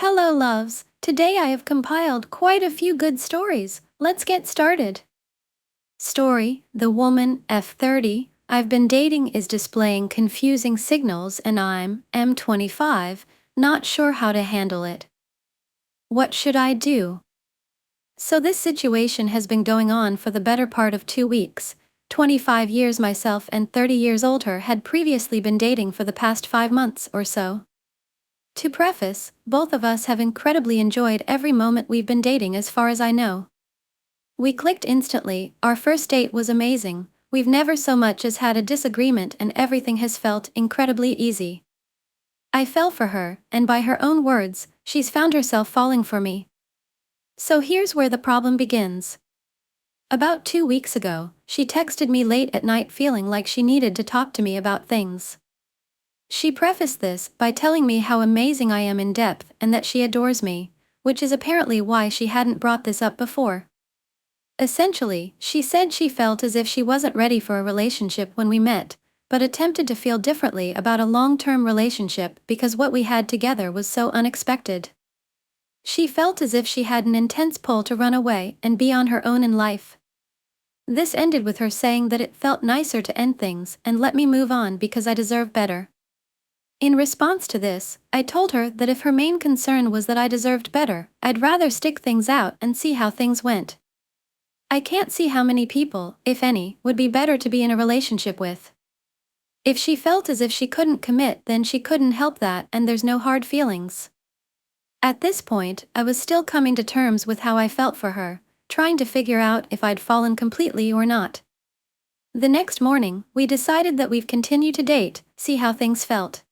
Hello, loves. Today I have compiled quite a few good stories. Let's get started. Story: The woman, F30, I've been dating is displaying confusing signals and I'm M25, not sure how to handle it. What should I do? So this situation has been going on for the better part of 2 weeks. 25 years myself and 30 years older had previously been dating for the past 5 months or so. To preface, both of us have incredibly enjoyed every moment we've been dating as far as I know. We clicked instantly, our first date was amazing, we've never so much as had a disagreement and everything has felt incredibly easy. I fell for her, and by her own words, she's found herself falling for me. So here's where the problem begins. About 2 weeks ago, she texted me late at night feeling like she needed to talk to me about things. She prefaced this by telling me how amazing I am in depth and that she adores me, which is apparently why she hadn't brought this up before. Essentially, she said she felt as if she wasn't ready for a relationship when we met, but attempted to feel differently about a long-term relationship because what we had together was so unexpected. She felt as if she had an intense pull to run away and be on her own in life. This ended with her saying that it felt nicer to end things and let me move on because I deserve better. In response to this, I told her that if her main concern was that I deserved better, I'd rather stick things out and see how things went. I can't see how many people, if any, would be better to be in a relationship with. If she felt as if she couldn't commit, then she couldn't help that and there's no hard feelings. At this point, I was still coming to terms with how I felt for her, trying to figure out if I'd fallen completely or not. The next morning, we decided that we'd continue to date, see how things felt.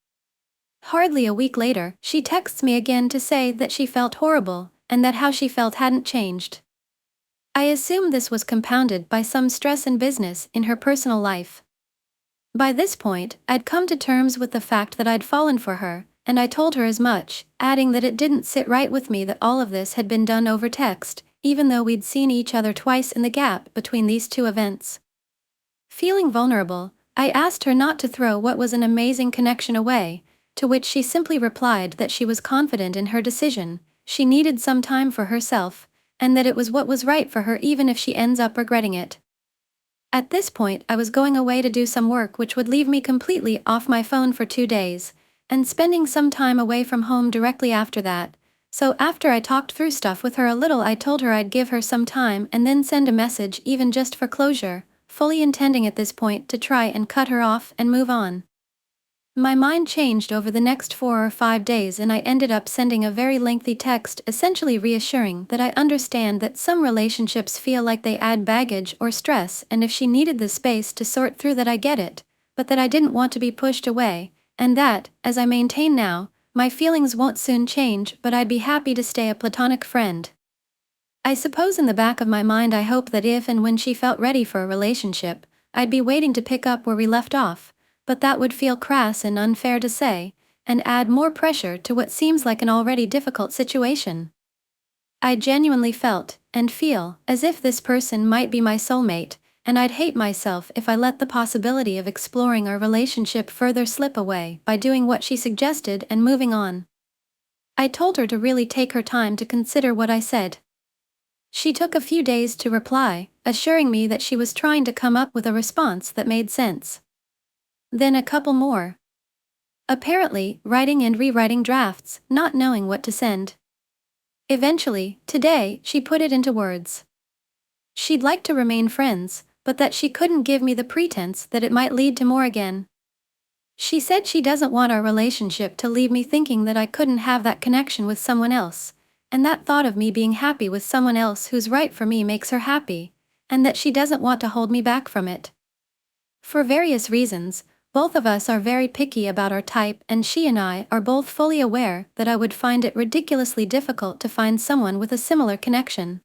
Hardly a week later, she texts me again to say that she felt horrible, and that how she felt hadn't changed. I assume this was compounded by some stress in business in her personal life. By this point, I'd come to terms with the fact that I'd fallen for her, and I told her as much, adding that it didn't sit right with me that all of this had been done over text, even though we'd seen each other twice in the gap between these two events. Feeling vulnerable, I asked her not to throw what was an amazing connection away, to which she simply replied that she was confident in her decision, she needed some time for herself, and that it was what was right for her even if she ends up regretting it. At this point, I was going away to do some work which would leave me completely off my phone for 2 days, and spending some time away from home directly after that. So after I talked through stuff with her a little, I told her I'd give her some time and then send a message even just for closure, fully intending at this point to try and cut her off and move on. My mind changed over the next 4 or 5 days and I ended up sending a very lengthy text essentially reassuring that I understand that some relationships feel like they add baggage or stress, and if she needed the space to sort through that, I get it, but that I didn't want to be pushed away, and that, as I maintain now, my feelings won't soon change, but I'd be happy to stay a platonic friend. I suppose in the back of my mind I hope that if and when she felt ready for a relationship, I'd be waiting to pick up where we left off, but that would feel crass and unfair to say, and add more pressure to what seems like an already difficult situation. I genuinely felt, and feel, as if this person might be my soulmate, and I'd hate myself if I let the possibility of exploring our relationship further slip away by doing what she suggested and moving on. I told her to really take her time to consider what I said. She took a few days to reply, assuring me that she was trying to come up with a response that made sense. Then a couple more. Apparently, writing and rewriting drafts, not knowing what to send. Eventually, today, she put it into words. She'd like to remain friends, but that she couldn't give me the pretense that it might lead to more again. She said she doesn't want our relationship to leave me thinking that I couldn't have that connection with someone else, and that thought of me being happy with someone else who's right for me makes her happy, and that she doesn't want to hold me back from it. For various reasons, both of us are very picky about our type, and she and I are both fully aware that I would find it ridiculously difficult to find someone with a similar connection.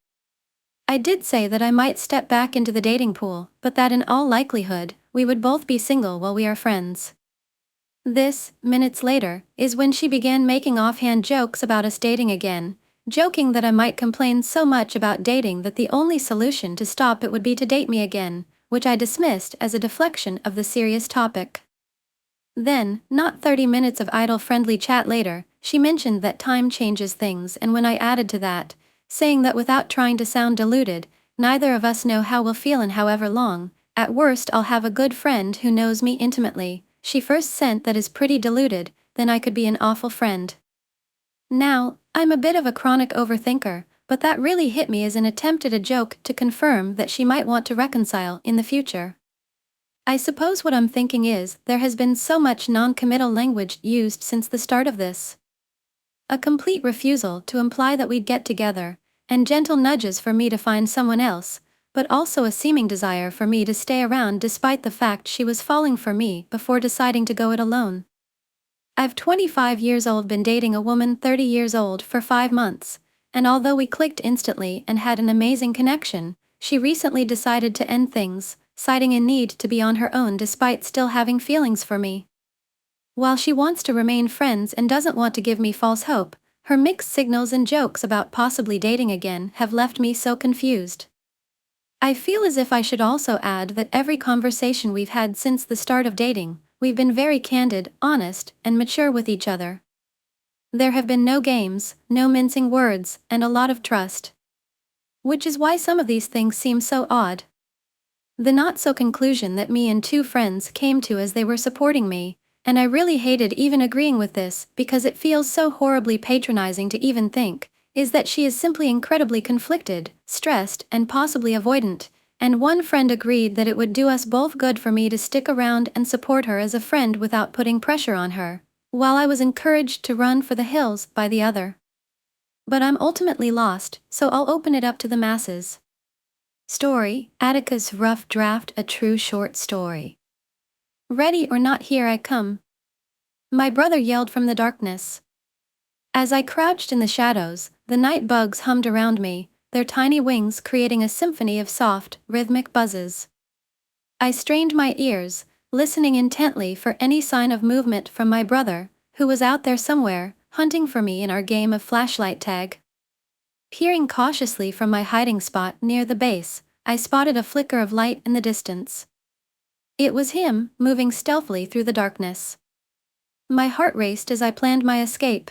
I did say that I might step back into the dating pool, but that in all likelihood, we would both be single while we are friends. This, minutes later, is when she began making offhand jokes about us dating again, joking that I might complain so much about dating that the only solution to stop it would be to date me again, which I dismissed as a deflection of the serious topic. Then, not 30 minutes of idle friendly chat later, she mentioned that time changes things, and when I added to that, saying that without trying to sound deluded, neither of us know how we'll feel in however long, at worst I'll have a good friend who knows me intimately, she first sent that is pretty deluded, then I could be an awful friend. Now, I'm a bit of a chronic overthinker, but that really hit me as an attempt at a joke to confirm that she might want to reconcile in the future. I suppose what I'm thinking is, there has been so much non-committal language used since the start of this. A complete refusal to imply that we'd get together, and gentle nudges for me to find someone else, but also a seeming desire for me to stay around despite the fact she was falling for me before deciding to go it alone. I've 25 years old been dating a woman 30 years old for 5 months, and although we clicked instantly and had an amazing connection, she recently decided to end things, citing a need to be on her own despite still having feelings for me. While she wants to remain friends and doesn't want to give me false hope, her mixed signals and jokes about possibly dating again have left me so confused. I feel as if I should also add that every conversation we've had since the start of dating, we've been very candid, honest, and mature with each other. There have been no games, no mincing words, and a lot of trust. Which is why some of these things seem so odd. The not-so-conclusion that me and 2 friends came to as they were supporting me, and I really hated even agreeing with this because it feels so horribly patronizing to even think, is that she is simply incredibly conflicted, stressed, and possibly avoidant, and one friend agreed that it would do us both good for me to stick around and support her as a friend without putting pressure on her, while I was encouraged to run for the hills by the other. But I'm ultimately lost, so I'll open it up to the masses. Story, Attica's Rough Draft, a true short story. Ready or not, here I come. My brother yelled from the darkness. As I crouched in the shadows, the night bugs hummed around me, their tiny wings creating a symphony of soft, rhythmic buzzes. I strained my ears, listening intently for any sign of movement from my brother, who was out there somewhere, hunting for me in our game of flashlight tag. Peering cautiously from my hiding spot near the base, I spotted a flicker of light in the distance. It was him, moving stealthily through the darkness. My heart raced as I planned my escape.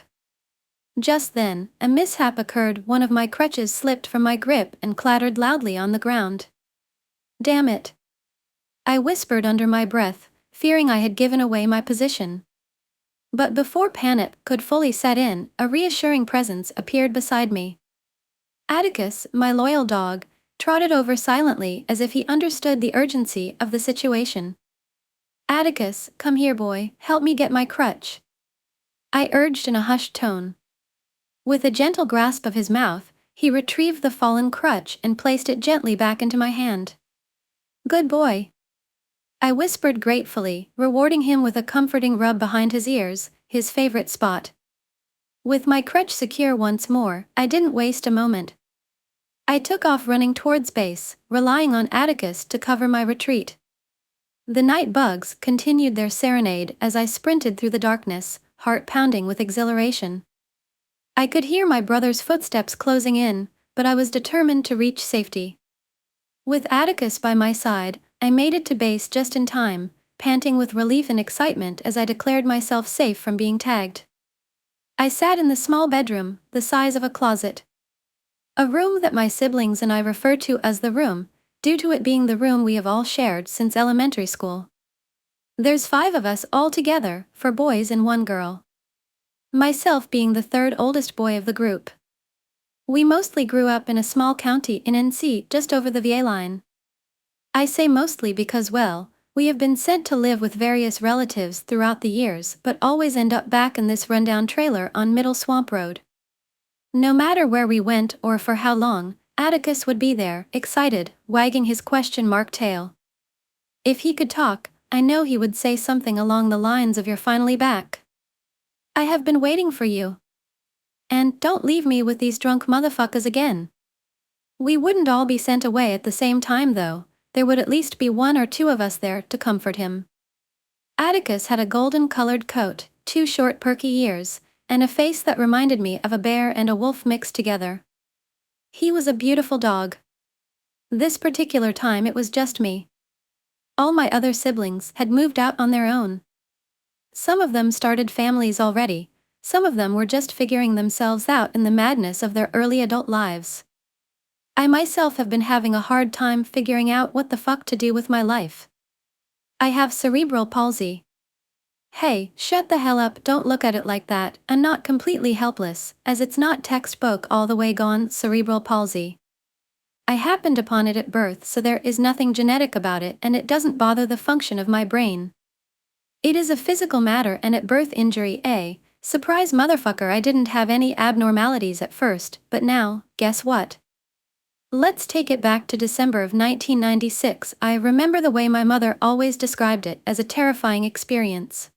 Just then, a mishap occurred. One of my crutches slipped from my grip and clattered loudly on the ground. Damn it! I whispered under my breath, fearing I had given away my position. But before panic could fully set in, a reassuring presence appeared beside me. Atticus, my loyal dog, trotted over silently as if he understood the urgency of the situation. Atticus, come here, boy, help me get my crutch, I urged in a hushed tone. With a gentle grasp of his mouth, he retrieved the fallen crutch and placed it gently back into my hand. Good boy, I whispered gratefully, rewarding him with a comforting rub behind his ears, his favorite spot. With my crutch secure once more, I didn't waste a moment. I took off running towards base, relying on Atticus to cover my retreat. The night bugs continued their serenade as I sprinted through the darkness, heart pounding with exhilaration. I could hear my brother's footsteps closing in, but I was determined to reach safety. With Atticus by my side, I made it to base just in time, panting with relief and excitement as I declared myself safe from being tagged. I sat in the small bedroom, the size of a closet. A room that my siblings and I refer to as the room, due to it being the room we have all shared since elementary school. There's 5 of us all together, 4 boys and 1 girl. Myself being the 3rd oldest boy of the group. We mostly grew up in a small county in NC just over the VA line. I say mostly because, well, we have been sent to live with various relatives throughout the years but always end up back in this rundown trailer on Middle Swamp Road. No matter where we went or for how long, Atticus would be there, excited, wagging his question mark tail. If he could talk, I know he would say something along the lines of "You're finally back. I have been waiting for you. And don't leave me with these drunk motherfuckers again." We wouldn't all be sent away at the same time though. There would at least be 1 or 2 of us there to comfort him. Atticus had a golden-colored coat, 2 short perky ears, and a face that reminded me of a bear and a wolf mixed together. He was a beautiful dog. This particular time it was just me. All my other siblings had moved out on their own. Some of them started families already, Some of them were just figuring themselves out in the madness of their early adult lives. I myself have been having a hard time figuring out what the fuck to do with my life. I have cerebral palsy. Hey, shut the hell up, don't look at it like that. I'm not completely helpless, as it's not textbook all the way gone cerebral palsy. I happened upon it at birth, so there is nothing genetic about it, and it doesn't bother the function of my brain. It is a physical matter, and at birth injury, surprise motherfucker, I didn't have any abnormalities at first, but now, guess what? Let's take it back to December of 1996. I remember the way my mother always described it, as a terrifying experience.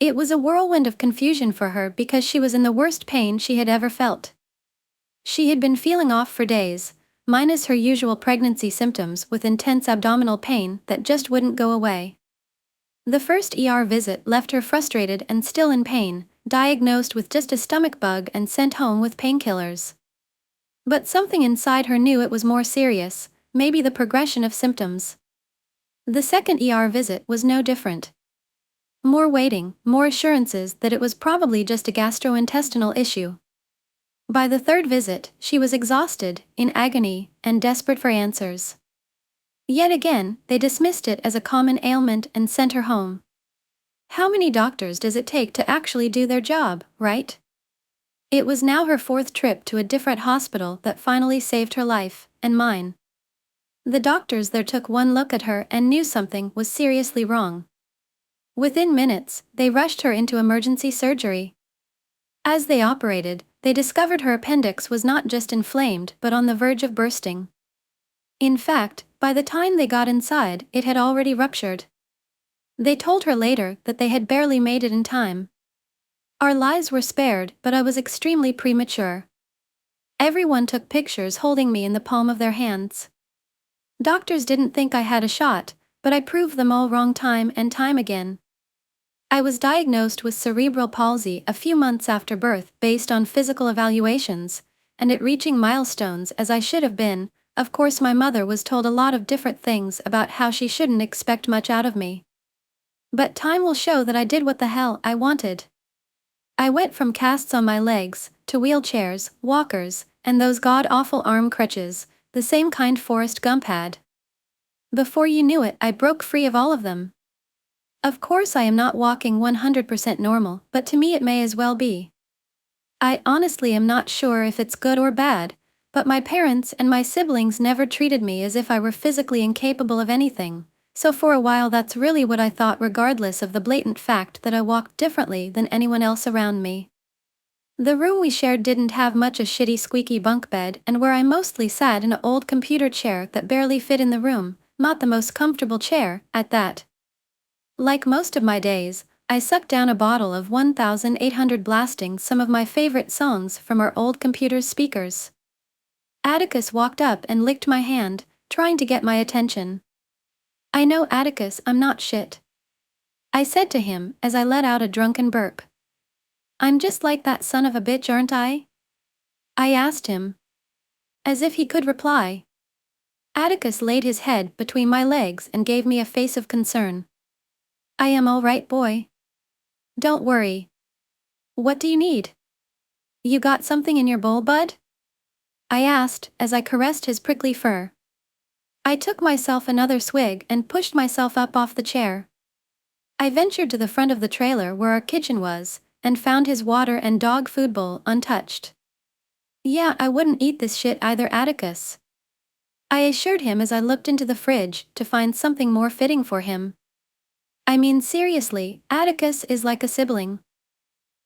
It was a whirlwind of confusion for her because she was in the worst pain she had ever felt. She had been feeling off for days, minus her usual pregnancy symptoms, with intense abdominal pain that just wouldn't go away. The first ER visit left her frustrated and still in pain, diagnosed with just a stomach bug and sent home with painkillers. But something inside her knew it was more serious, maybe the progression of symptoms. The second ER visit was no different. More waiting, more assurances that it was probably just a gastrointestinal issue. By the third visit, she was exhausted, in agony, and desperate for answers. Yet again, they dismissed it as a common ailment and sent her home. How many doctors does it take to actually do their job, right? It was now her fourth trip to a different hospital that finally saved her life, and mine. The doctors there took one look at her and knew something was seriously wrong. Within minutes, they rushed her into emergency surgery. As they operated, they discovered her appendix was not just inflamed but on the verge of bursting. In fact, by the time they got inside, it had already ruptured. They told her later that they had barely made it in time. Our lives were spared, but I was extremely premature. Everyone took pictures holding me in the palm of their hands. Doctors didn't think I had a shot, but I proved them all wrong time and time again. I was diagnosed with cerebral palsy a few months after birth based on physical evaluations, and at reaching milestones as I should have been. Of course my mother was told a lot of different things about how she shouldn't expect much out of me. But time will show that I did what the hell I wanted. I went from casts on my legs, to wheelchairs, walkers, and those god-awful arm crutches, the same kind Forrest Gump had. Before you knew it, I broke free of all of them. Of course I am not walking 100% normal, but to me it may as well be. I honestly am not sure if it's good or bad, but my parents and my siblings never treated me as if I were physically incapable of anything, so for a while that's really what I thought, regardless of the blatant fact that I walked differently than anyone else around me. The room we shared didn't have much a shitty squeaky bunk bed, and where I mostly sat in an old computer chair that barely fit in the room, not the most comfortable chair, at that. Like most of my days, I sucked down a bottle of 1800 blasting some of my favorite songs from our old computer's speakers. Atticus walked up and licked my hand, trying to get my attention. I know, Atticus, I'm not shit. I said to him as I let out a drunken burp. I'm just like that son of a bitch, aren't I? I asked him. As if he could reply. Atticus laid his head between my legs and gave me a face of concern. I am all right, boy. Don't worry. What do you need? You got something in your bowl, bud? I asked as I caressed his prickly fur. I took myself another swig and pushed myself up off the chair. I ventured to the front of the trailer where our kitchen was, and found his water and dog food bowl untouched. Yeah, I wouldn't eat this shit either, Atticus. I assured him as I looked into the fridge to find something more fitting for him. I mean, seriously, Atticus is like a sibling.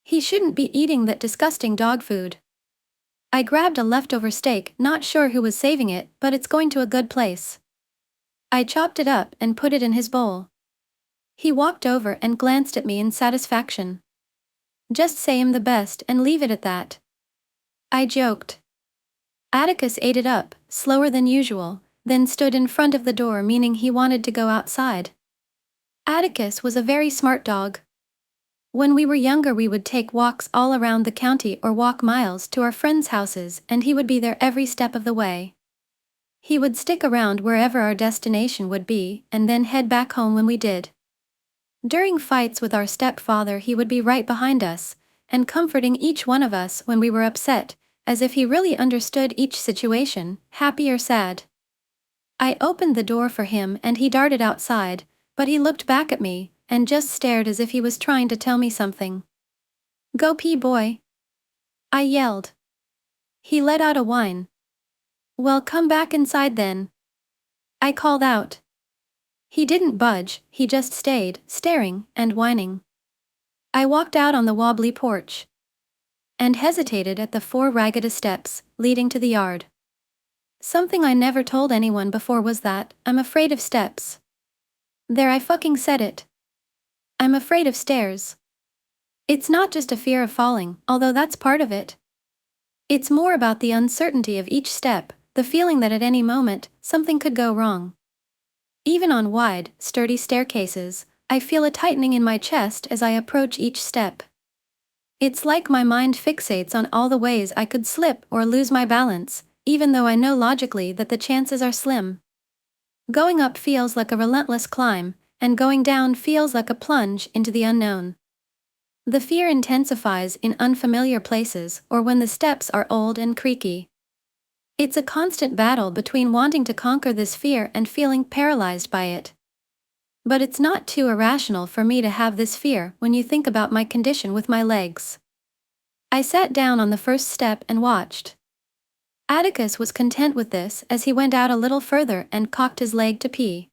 He shouldn't be eating that disgusting dog food. I grabbed a leftover steak, not sure who was saving it, but it's going to a good place. I chopped it up and put it in his bowl. He walked over and glanced at me in satisfaction. Just say I'm the best and leave it at that. I joked. Atticus ate it up, slower than usual, then stood in front of the door, meaning he wanted to go outside. Atticus was a very smart dog. When we were younger, we would take walks all around the county or walk miles to our friends' houses, and he would be there every step of the way. He would stick around wherever our destination would be, and then head back home when we did. During fights with our stepfather, he would be right behind us, and comforting each one of us when we were upset, as if he really understood each situation, happy or sad. I opened the door for him and he darted outside, but he looked back at me and just stared as if he was trying to tell me something. "Go pee, boy," I yelled. He let out a whine. "Well, come back inside then," I called out. He didn't budge, he just stayed, staring and whining. I walked out on the wobbly porch and hesitated at the 4 ragged steps leading to the yard. Something I never told anyone before was that I'm afraid of steps. There, I fucking said it. I'm afraid of stairs. It's not just a fear of falling, although that's part of it. It's more about the uncertainty of each step, the feeling that at any moment, something could go wrong. Even on wide, sturdy staircases, I feel a tightening in my chest as I approach each step. It's like my mind fixates on all the ways I could slip or lose my balance, even though I know logically that the chances are slim. Going up feels like a relentless climb, and going down feels like a plunge into the unknown. The fear intensifies in unfamiliar places or when the steps are old and creaky. It's a constant battle between wanting to conquer this fear and feeling paralyzed by it. But it's not too irrational for me to have this fear when you think about my condition with my legs. I sat down on the first step and watched. Atticus was content with this as he went out a little further and cocked his leg to pee.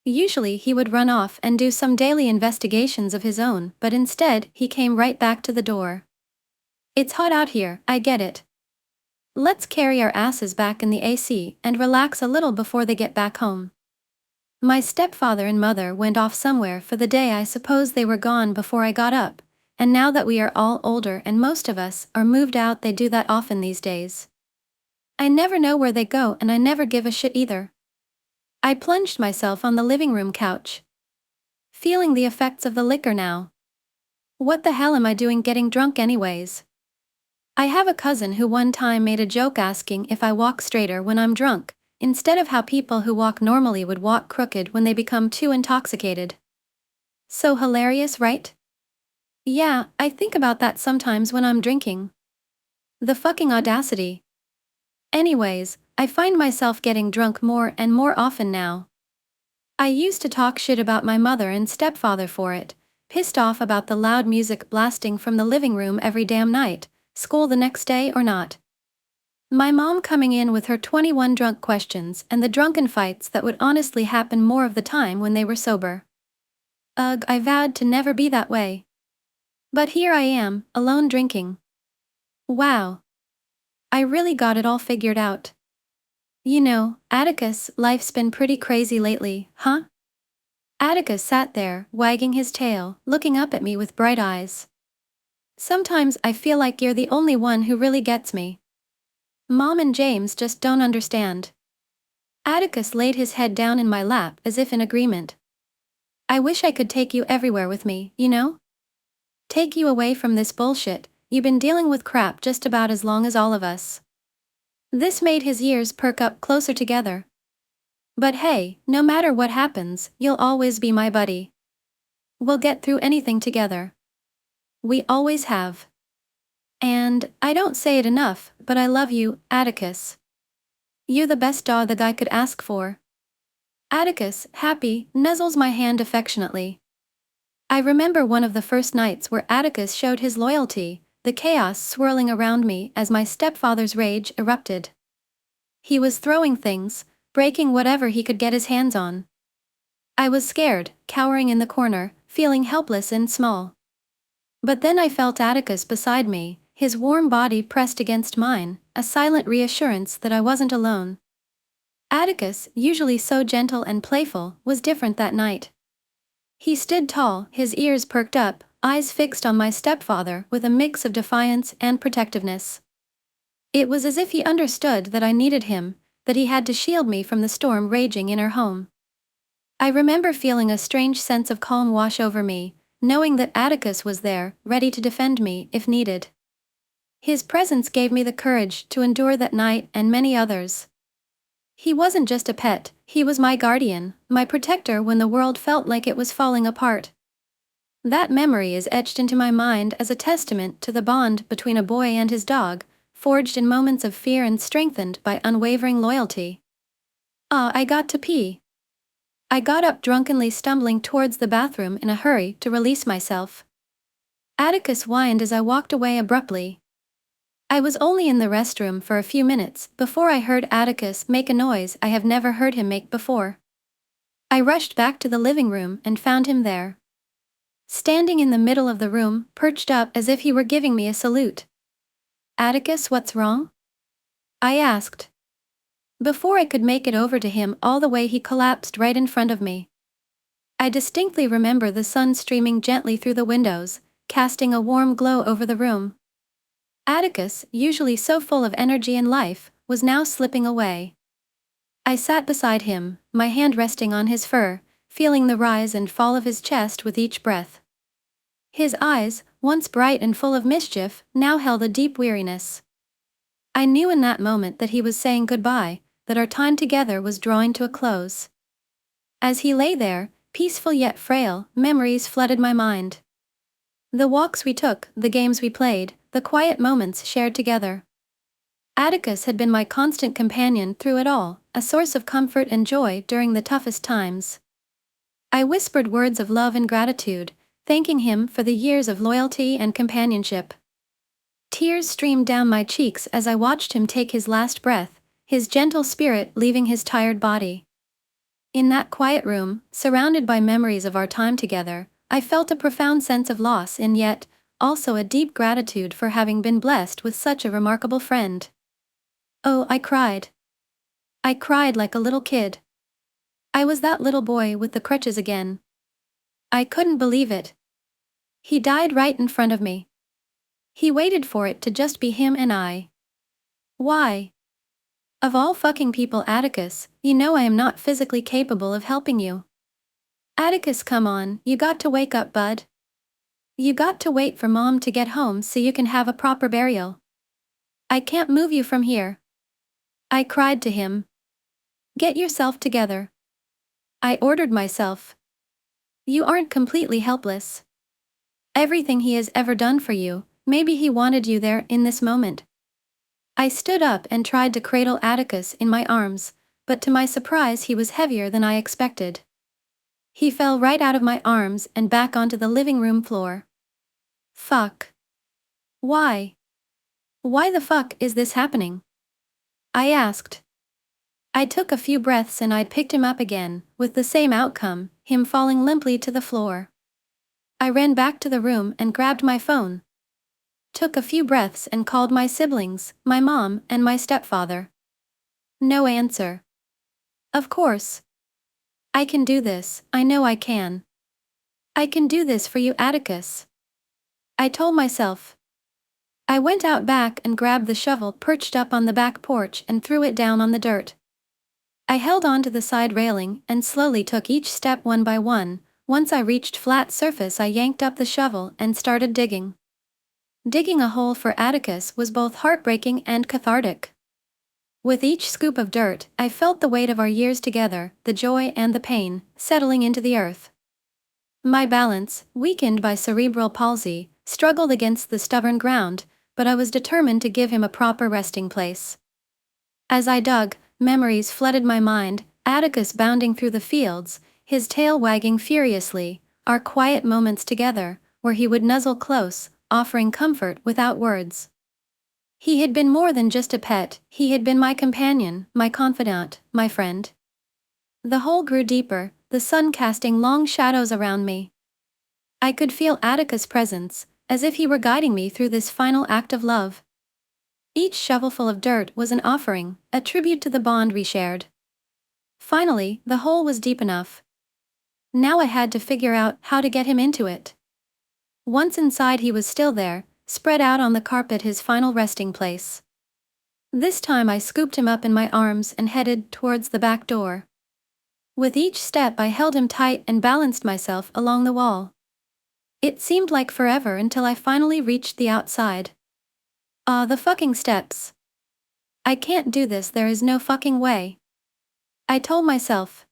Usually he would run off and do some daily investigations of his own, but instead he came right back to the door. "It's hot out here, I get it. Let's carry our asses back in the AC and relax a little before they get back home." My stepfather and mother went off somewhere for the day. I suppose they were gone before I got up, and now that we are all older and most of us are moved out, they do that often these days. I never know where they go and I never give a shit either. I plunged myself on the living room couch, feeling the effects of the liquor now. What the hell am I doing getting drunk anyways? I have a cousin who one time made a joke asking if I walk straighter when I'm drunk, instead of how people who walk normally would walk crooked when they become too intoxicated. So hilarious, right? Yeah, I think about that sometimes when I'm drinking. The fucking audacity. Anyways, I find myself getting drunk more and more often now. I used to talk shit about my mother and stepfather for it, pissed off about the loud music blasting from the living room every damn night, school the next day or not. My mom coming in with her 21 drunk questions and the drunken fights that would honestly happen more of the time when they were sober. Ugh, I vowed to never be that way. But here I am, alone drinking. Wow. I really got it all figured out. You know, Atticus, life's been pretty crazy lately, huh? Atticus sat there, wagging his tail, looking up at me with bright eyes. Sometimes I feel like you're the only one who really gets me. Mom and James just don't understand. Atticus laid his head down in my lap as if in agreement. I wish I could take you everywhere with me, you know? Take you away from this bullshit. You've been dealing with crap just about as long as all of us. This made his ears perk up closer together. But hey, no matter what happens, you'll always be my buddy. We'll get through anything together. We always have. And, I don't say it enough, but I love you, Atticus. You're the best dog that I could ask for. Atticus, happy, nuzzles my hand affectionately. I remember one of the first nights where Atticus showed his loyalty, the chaos swirling around me as my stepfather's rage erupted. He was throwing things, breaking whatever he could get his hands on. I was scared, cowering in the corner, feeling helpless and small. But then I felt Atticus beside me, his warm body pressed against mine, a silent reassurance that I wasn't alone. Atticus, usually so gentle and playful, was different that night. He stood tall, his ears perked up, eyes fixed on my stepfather with a mix of defiance and protectiveness. It was as if he understood that I needed him, that he had to shield me from the storm raging in our home. I remember feeling a strange sense of calm wash over me, knowing that Atticus was there, ready to defend me if needed. His presence gave me the courage to endure that night and many others. He wasn't just a pet, he was my guardian, my protector when the world felt like it was falling apart. That memory is etched into my mind as a testament to the bond between a boy and his dog, forged in moments of fear and strengthened by unwavering loyalty. I got to pee. I got up drunkenly, stumbling towards the bathroom in a hurry to release myself. Atticus whined as I walked away abruptly. I was only in the restroom for a few minutes before I heard Atticus make a noise I have never heard him make before. I rushed back to the living room and found him there. Standing in the middle of the room, perched up as if he were giving me a salute. "Atticus, what's wrong?" I asked. Before I could make it over to him all the way, he collapsed right in front of me. I distinctly remember the sun streaming gently through the windows, casting a warm glow over the room. Atticus, usually so full of energy and life, was now slipping away. I sat beside him, my hand resting on his fur, feeling the rise and fall of his chest with each breath. His eyes, once bright and full of mischief, now held a deep weariness. I knew in that moment that he was saying goodbye, that our time together was drawing to a close. As he lay there, peaceful yet frail, memories flooded my mind. The walks we took, the games we played, the quiet moments shared together. Atticus had been my constant companion through it all, a source of comfort and joy during the toughest times. I whispered words of love and gratitude, thanking him for the years of loyalty and companionship. Tears streamed down my cheeks as I watched him take his last breath, his gentle spirit leaving his tired body. In that quiet room, surrounded by memories of our time together, I felt a profound sense of loss and yet, also a deep gratitude for having been blessed with such a remarkable friend. Oh, I cried. I cried like a little kid. I was that little boy with the crutches again. I couldn't believe it. He died right in front of me. He waited for it to just be him and I. Why? Of all fucking people, Atticus, you know I am not physically capable of helping you. Atticus, come on, you got to wake up, bud. You got to wait for Mom to get home so you can have a proper burial. I can't move you from here. I cried to him. Get yourself together. I ordered myself. You aren't completely helpless. Everything he has ever done for you, maybe he wanted you there in this moment. I stood up and tried to cradle Atticus in my arms, but to my surprise he was heavier than I expected. He fell right out of my arms and back onto the living room floor. Fuck. Why? Why the fuck is this happening? I asked. I took a few breaths and I picked him up again, with the same outcome, him falling limply to the floor. I ran back to the room and grabbed my phone. Took a few breaths and called my siblings, my mom and my stepfather. No answer. Of course. I can do this, I know I can. I can do this for you, Atticus. I told myself. I went out back and grabbed the shovel perched up on the back porch and threw it down on the dirt. I held on to the side railing and slowly took each step one by one. Once I reached flat surface, I yanked up the shovel and started digging. Digging a hole for Atticus was both heartbreaking and cathartic. With each scoop of dirt, I felt the weight of our years together, the joy and the pain, settling into the earth. My balance, weakened by cerebral palsy, struggled against the stubborn ground, but I was determined to give him a proper resting place. As I dug, memories flooded my mind, Atticus bounding through the fields, his tail wagging furiously, our quiet moments together, where he would nuzzle close, offering comfort without words. He had been more than just a pet, he had been my companion, my confidant, my friend. The hole grew deeper, the sun casting long shadows around me. I could feel Atticus' presence, as if he were guiding me through this final act of love. Each shovelful of dirt was an offering, a tribute to the bond we shared. Finally, the hole was deep enough. Now I had to figure out how to get him into it. Once inside, he was still there, spread out on the carpet, his final resting place. This time I scooped him up in my arms and headed towards the back door. With each step I held him tight and balanced myself along the wall. It seemed like forever until I finally reached the outside. The fucking steps. I can't do this, there is no fucking way. I told myself.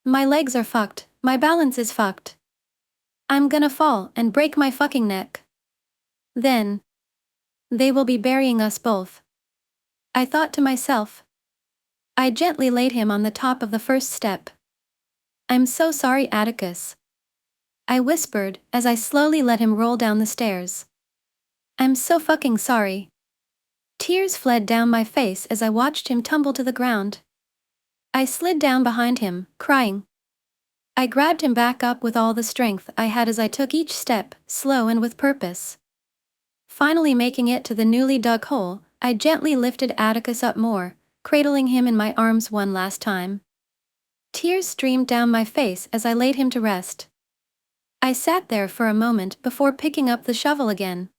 My legs are fucked, my balance is fucked. I'm gonna fall and break my fucking neck. Then, they will be burying us both. I thought to myself. I gently laid him on the top of the first step. I'm so sorry, Atticus. I whispered as I slowly let him roll down the stairs. I'm so fucking sorry. Tears fled down my face as I watched him tumble to the ground. I slid down behind him, crying. I grabbed him back up with all the strength I had as I took each step, slow and with purpose. Finally making it to the newly dug hole, I gently lifted Atticus up more, cradling him in my arms one last time. Tears streamed down my face as I laid him to rest. I sat there for a moment before picking up the shovel again.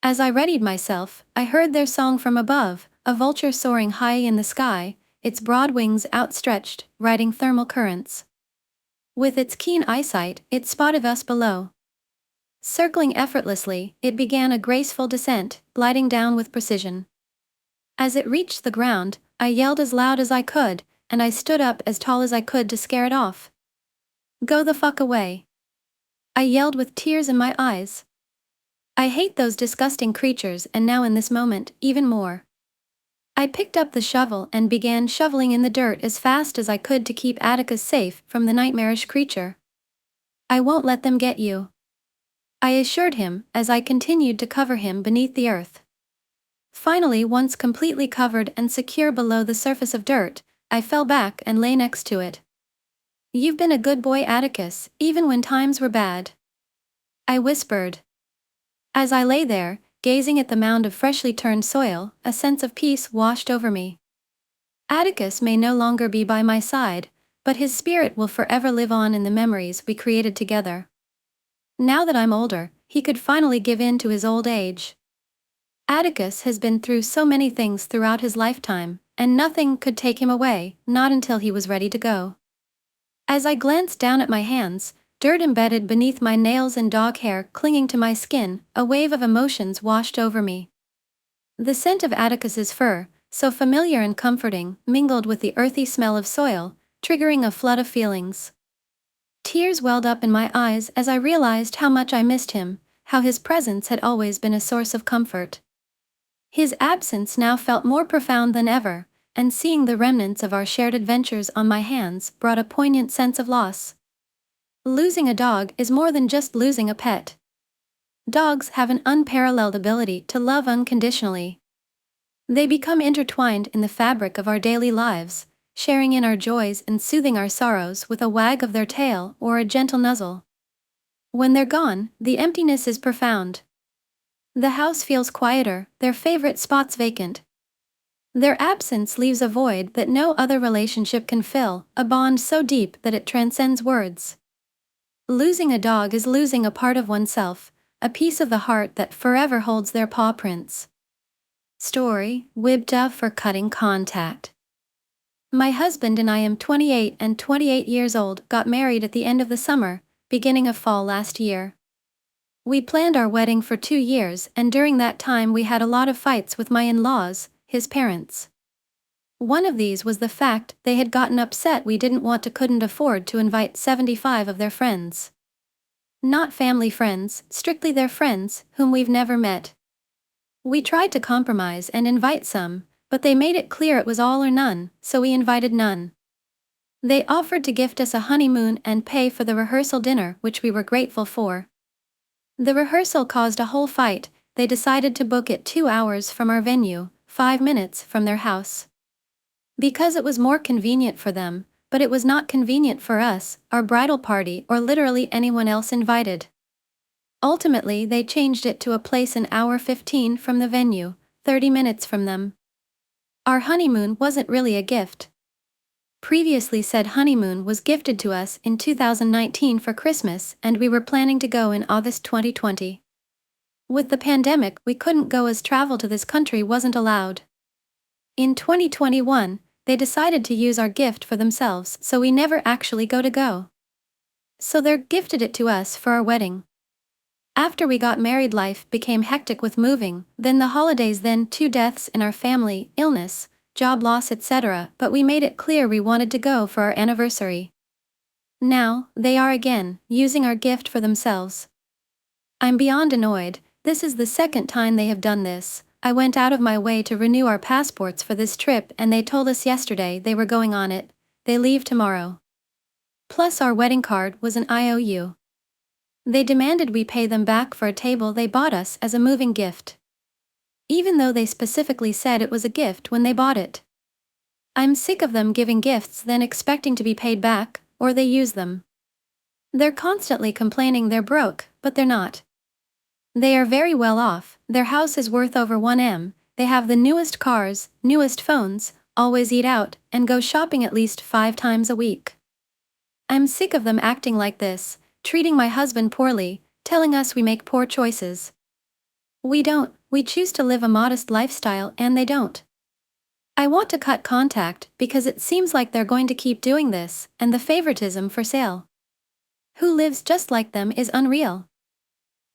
As I readied myself, I heard their song from above, a vulture soaring high in the sky, its broad wings outstretched, riding thermal currents. With its keen eyesight, it spotted us below. Circling effortlessly, it began a graceful descent, gliding down with precision. As it reached the ground, I yelled as loud as I could, and I stood up as tall as I could to scare it off. Go the fuck away. I yelled with tears in my eyes. I hate those disgusting creatures, and now in this moment, even more. I picked up the shovel and began shoveling in the dirt as fast as I could to keep Atticus safe from the nightmarish creature. I won't let them get you, I assured him as I continued to cover him beneath the earth. Finally, once completely covered and secure below the surface of dirt, I fell back and lay next to it. You've been a good boy, Atticus, even when times were bad, I whispered. As I lay there, gazing at the mound of freshly turned soil, a sense of peace washed over me. Atticus may no longer be by my side, but his spirit will forever live on in the memories we created together. Now that I'm older, he could finally give in to his old age. Atticus has been through so many things throughout his lifetime, and nothing could take him away, not until he was ready to go. As I glanced down at my hands, dirt embedded beneath my nails and dog hair clinging to my skin, a wave of emotions washed over me. The scent of Atticus's fur, so familiar and comforting, mingled with the earthy smell of soil, triggering a flood of feelings. Tears welled up in my eyes as I realized how much I missed him, how his presence had always been a source of comfort. His absence now felt more profound than ever, and seeing the remnants of our shared adventures on my hands brought a poignant sense of loss. Losing a dog is more than just losing a pet. Dogs have an unparalleled ability to love unconditionally. They become intertwined in the fabric of our daily lives, sharing in our joys and soothing our sorrows with a wag of their tail or a gentle nuzzle. When they're gone, the emptiness is profound. The house feels quieter, their favorite spots vacant. Their absence leaves a void that no other relationship can fill, a bond so deep that it transcends words. Losing a dog is losing a part of oneself, a piece of the heart that forever holds their paw prints. Story, WIBTA for cutting contact. My husband and I, am 28 and 28 years old, got married at the end of the summer, beginning of fall last year. We planned our wedding for 2 years, and during that time we had a lot of fights with my in-laws, his parents. One of these was the fact they had gotten upset we couldn't afford to invite 75 of their friends. Not family friends, strictly their friends, whom we've never met. We tried to compromise and invite some, but they made it clear it was all or none, so we invited none. They offered to gift us a honeymoon and pay for the rehearsal dinner, which we were grateful for. The rehearsal caused a whole fight. They decided to book it 2 hours from our venue, 5 minutes from their house. Because it was more convenient for them, but it was not convenient for us, our bridal party, or literally anyone else invited. Ultimately, they changed it to a place an hour 15 from the venue, 30 minutes from them. Our honeymoon wasn't really a gift. Previously said honeymoon was gifted to us in 2019 for Christmas, and we were planning to go in August 2020. With the pandemic, we couldn't go as travel to this country wasn't allowed. In 2021, they decided to use our gift for themselves, so we never actually go. So they gifted it to us for our wedding. After we got married, life became hectic with moving, then the holidays, then 2 deaths in our family, illness, job loss, etc., but we made it clear we wanted to go for our anniversary. Now, they are again, using our gift for themselves. I'm beyond annoyed. This is the second time they have done this. I went out of my way to renew our passports for this trip and they told us yesterday they were going on it. They leave tomorrow. Plus our wedding card was an IOU. They demanded we pay them back for a table they bought us as a moving gift. Even though they specifically said it was a gift when they bought it. I'm sick of them giving gifts then expecting to be paid back, or they use them. They're constantly complaining they're broke, but they're not. They are very well off, their house is worth over 1M, they have the newest cars, newest phones, always eat out, and go shopping at least 5 times a week. I'm sick of them acting like this, treating my husband poorly, telling us we make poor choices. We don't, we choose to live a modest lifestyle and they don't. I want to cut contact because it seems like they're going to keep doing this, and the favoritism for sale. Who lives just like them is unreal.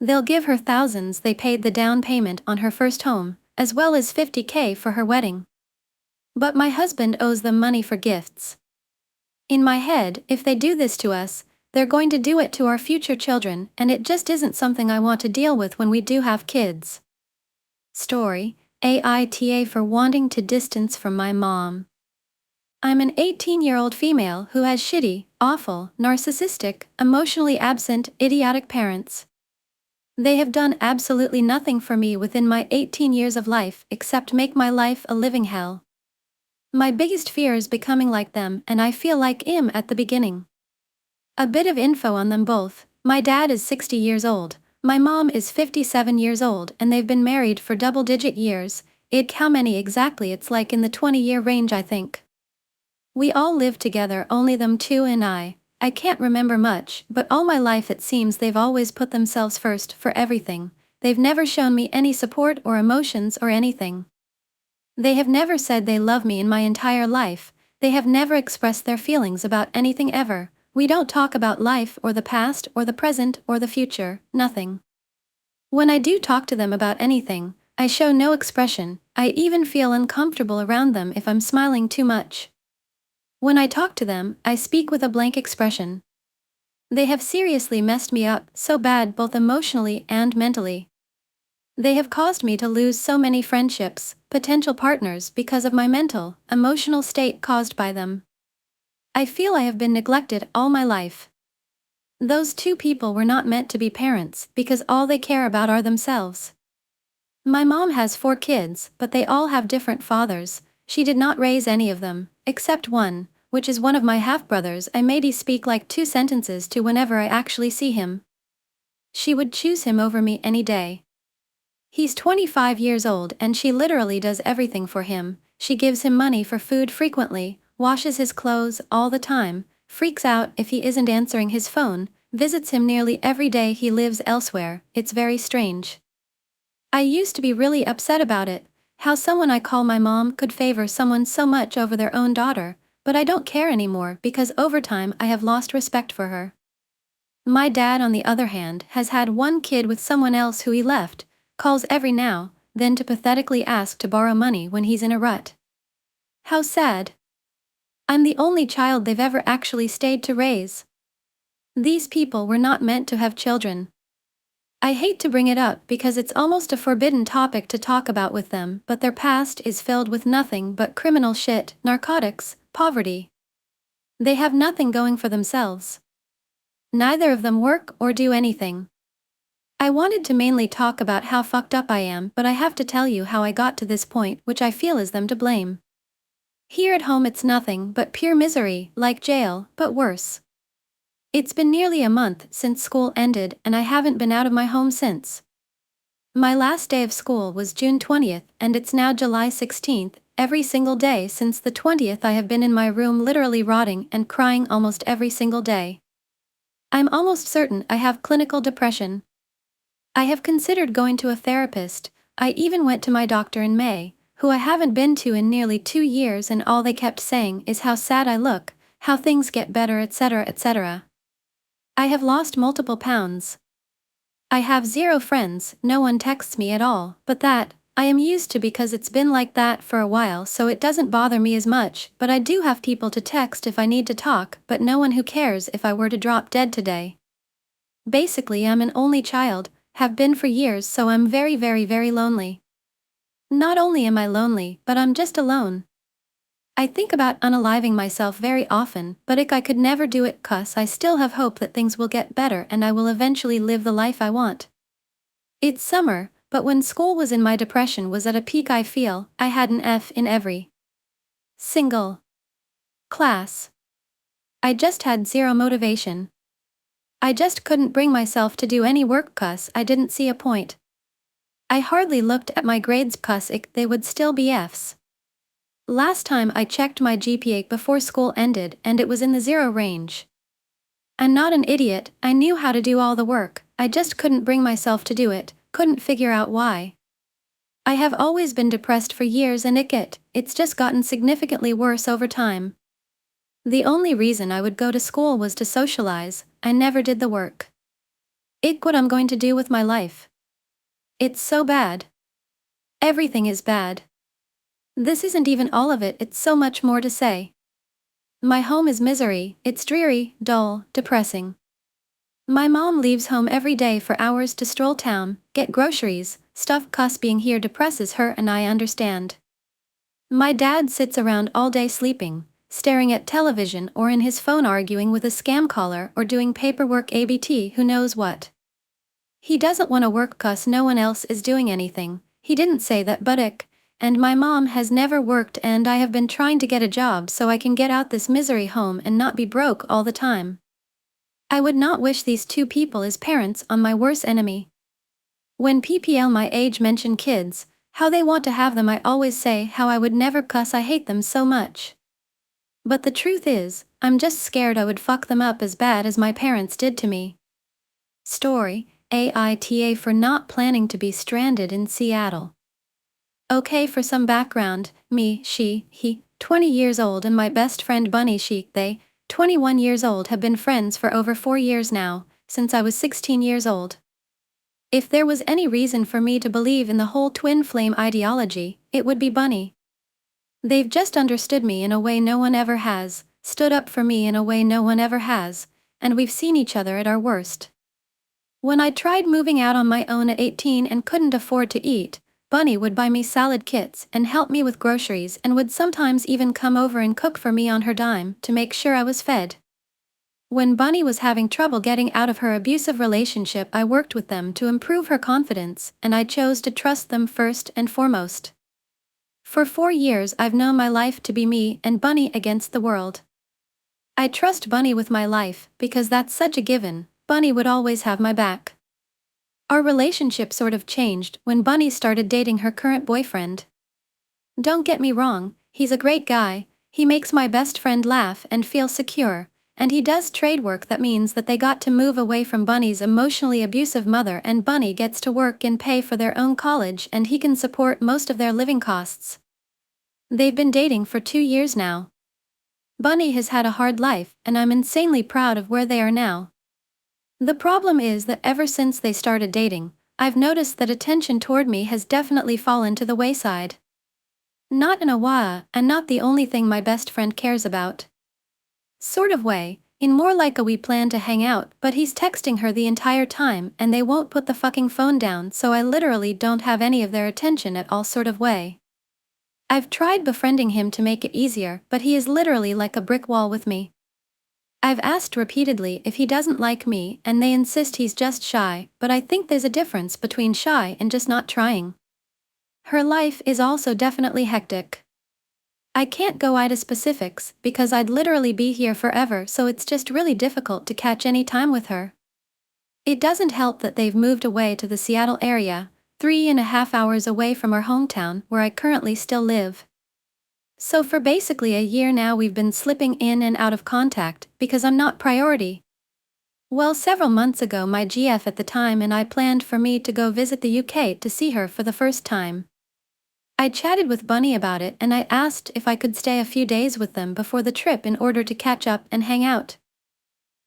They'll give her thousands they paid the down payment on her first home, as well as $50K for her wedding. But my husband owes them money for gifts. In my head, if they do this to us, they're going to do it to our future children, and it just isn't something I want to deal with when we do have kids. Story, AITA for wanting to distance from my mom. I'm an 18-year-old female who has shitty, awful, narcissistic, emotionally absent, idiotic parents. They have done absolutely nothing for me within my 18 years of life except make my life a living hell. My biggest fear is becoming like them, and I feel like I'm at the beginning. A bit of info on them both. My dad is 60 years old, my mom is 57 years old, and they've been married for double-digit years. How many exactly? It's like in the 20-year range, I think. We all live together, only them two and I can't remember much, but all my life it seems they've always put themselves first for everything. They've never shown me any support or emotions or anything. They have never said they love me in my entire life. They have never expressed their feelings about anything ever. We don't talk about life or the past or the present or the future, nothing. When I do talk to them about anything, I show no expression. I even feel uncomfortable around them if I'm smiling too much. When I talk to them, I speak with a blank expression. They have seriously messed me up so bad both emotionally and mentally. They have caused me to lose so many friendships, potential partners because of my mental, emotional state caused by them. I feel I have been neglected all my life. Those two people were not meant to be parents because all they care about are themselves. My mom has 4 kids, but they all have different fathers. She did not raise any of them, except one, which is one of my half-brothers. I made he speak like 2 sentences to whenever I actually see him. She would choose him over me any day. He's 25 years old and she literally does everything for him. She gives him money for food frequently, washes his clothes all the time, freaks out if he isn't answering his phone, visits him nearly every day. He lives elsewhere. It's very strange. I used to be really upset about it, how someone I call my mom could favor someone so much over their own daughter, but I don't care anymore because over time I have lost respect for her. My dad, on the other hand, has had 1 kid with someone else who he left, calls every now, then to pathetically ask to borrow money when he's in a rut. How sad. I'm the only child they've ever actually stayed to raise. These people were not meant to have children. I hate to bring it up because it's almost a forbidden topic to talk about with them, but their past is filled with nothing but criminal shit, narcotics, poverty. They have nothing going for themselves. Neither of them work or do anything. I wanted to mainly talk about how fucked up I am, but I have to tell you how I got to this point, which I feel is them to blame. Here at home it's nothing but pure misery, like jail, but worse. It's been nearly a month since school ended and I haven't been out of my home since. My last day of school was June 20th and it's now July 16th. Every single day since the 20th I have been in my room literally rotting and crying almost every single day. I'm almost certain I have clinical depression. I have considered going to a therapist. I even went to my doctor in May, who I haven't been to in nearly 2 years, and all they kept saying is how sad I look, how things get better, etc., etc. I have lost multiple pounds. I have 0 friends, no one texts me at all, but that, I am used to because it's been like that for a while, so it doesn't bother me as much, but I do have people to text if I need to talk, but no one who cares if I were to drop dead today. Basically, I'm an only child, have been for years, so I'm very, very, very lonely. Not only am I lonely, but I'm just alone. I think about unaliving myself very often, but I could never do it 'cause I still have hope that things will get better and I will eventually live the life I want. It's summer, but when school was in my depression was at a peak, I feel I had an F in every single class. I just had zero motivation. I just couldn't bring myself to do any work 'cause I didn't see a point. I hardly looked at my grades 'cause they would still be Fs. Last time I checked my GPA before school ended and it was in the zero range. I'm not an idiot, I knew how to do all the work, I just couldn't bring myself to do it, couldn't figure out why. I have always been depressed for years and it's just gotten significantly worse over time. The only reason I would go to school was to socialize, I never did the work. What I'm going to do with my life. It's so bad. Everything is bad. This isn't even all of it, it's so much more to say. My home is misery, it's dreary, dull, depressing. My mom leaves home every day for hours to stroll town, get groceries, stuff 'cause being here depresses her and I understand. My dad sits around all day sleeping, staring at television or in his phone arguing with a scam caller or doing paperwork ABT who knows what. He doesn't want to work 'cause no one else is doing anything, he didn't say that but and my mom has never worked and I have been trying to get a job so I can get out this misery home and not be broke all the time. I would not wish these two people as parents on my worst enemy. When PPL my age mention kids, how they want to have them, I always say how I would never 'cause I hate them so much. But the truth is, I'm just scared I would fuck them up as bad as my parents did to me. Story, AITA for not planning to be stranded in Seattle. Okay, for some background, me, she, he, 20 years old and my best friend Bunny they, 21 years old have been friends for over 4 years now, since I was 16 years old. If there was any reason for me to believe in the whole twin flame ideology, it would be Bunny. They've just understood me in a way no one ever has, stood up for me in a way no one ever has, and we've seen each other at our worst. When I tried moving out on my own at 18 and couldn't afford to eat, Bunny would buy me salad kits and help me with groceries and would sometimes even come over and cook for me on her dime to make sure I was fed. When Bunny was having trouble getting out of her abusive relationship, I worked with them to improve her confidence, and I chose to trust them first and foremost. For 4 years I've known my life to be me and Bunny against the world. I trust Bunny with my life because that's such a given, Bunny would always have my back. Our relationship sort of changed when Bunny started dating her current boyfriend. Don't get me wrong, he's a great guy, he makes my best friend laugh and feel secure, and he does trade work that means that they got to move away from Bunny's emotionally abusive mother and Bunny gets to work and pay for their own college and he can support most of their living costs. They've been dating for 2 years now. Bunny has had a hard life and I'm insanely proud of where they are now. The problem is that ever since they started dating, I've noticed that attention toward me has definitely fallen to the wayside. Not in a way, and not the only thing my best friend cares about. Sort of way, in more like a we plan to hang out, but he's texting her the entire time and they won't put the fucking phone down, so I literally don't have any of their attention at all sort of way. I've tried befriending him to make it easier, but he is literally like a brick wall with me. I've asked repeatedly if he doesn't like me and they insist he's just shy, but I think there's a difference between shy and just not trying. Her life is also definitely hectic. I can't go into specifics because I'd literally be here forever, so it's just really difficult to catch any time with her. It doesn't help that they've moved away to the Seattle area, 3.5 hours away from our hometown where I currently still live. So for basically a year now we've been slipping in and out of contact because I'm not priority. Well, several months ago my GF at the time and I planned for me to go visit the UK to see her for the first time. I chatted with Bunny about it and I asked if I could stay a few days with them before the trip in order to catch up and hang out.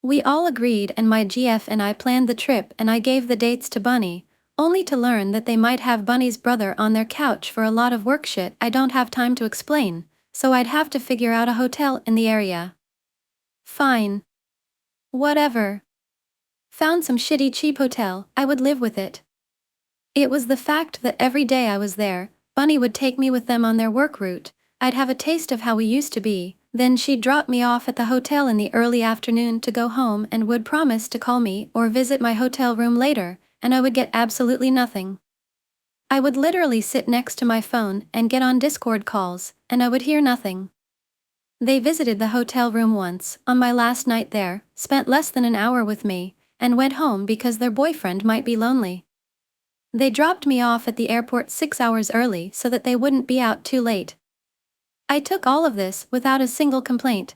We all agreed and my GF and I planned the trip and I gave the dates to Bunny, only to learn that they might have Bunny's brother on their couch for a lot of work shit I don't have time to explain, so I'd have to figure out a hotel in the area. Fine. Whatever. Found some shitty cheap hotel, I would live with it. It was the fact that every day I was there, Bunny would take me with them on their work route. I'd have a taste of how we used to be, then she'd drop me off at the hotel in the early afternoon to go home and would promise to call me or visit my hotel room later, and I would get absolutely nothing. I would literally sit next to my phone and get on Discord calls, and I would hear nothing. They visited the hotel room once, on my last night there, spent less than an hour with me, and went home because their boyfriend might be lonely. They dropped me off at the airport 6 hours early so that they wouldn't be out too late. I took all of this without a single complaint.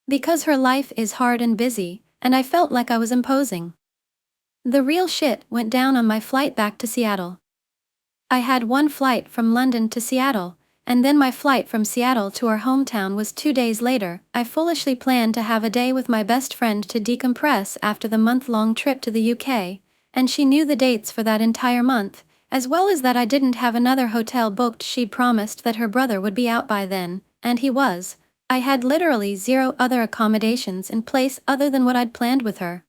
Because her life is hard and busy, and I felt like I was imposing. The real shit went down on my flight back to Seattle. I had one flight from London to Seattle, and then my flight from Seattle to our hometown was 2 days later. I foolishly planned to have a day with my best friend to decompress after the month-long trip to the UK, and she knew the dates for that entire month, as well as that I didn't have another hotel booked. She'd promised that her brother would be out by then, and he was. I had literally zero other accommodations in place other than what I'd planned with her.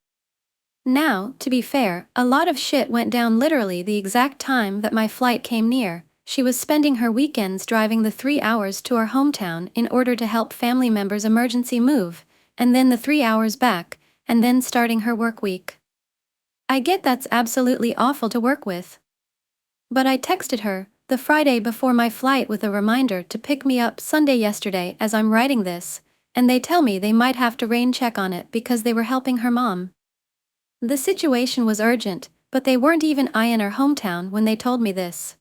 Now, to be fair, a lot of shit went down literally the exact time that my flight came near. She was spending her weekends driving the 3 hours to our hometown in order to help family members emergency move, and then the 3 hours back, and then starting her work week. I get that's absolutely awful to work with. But I texted her, the Friday before my flight, with a reminder to pick me up Sunday yesterday as I'm writing this, and they tell me they might have to rain check on it because they were helping her mom. The situation was urgent, but they weren't even in her hometown when they told me this.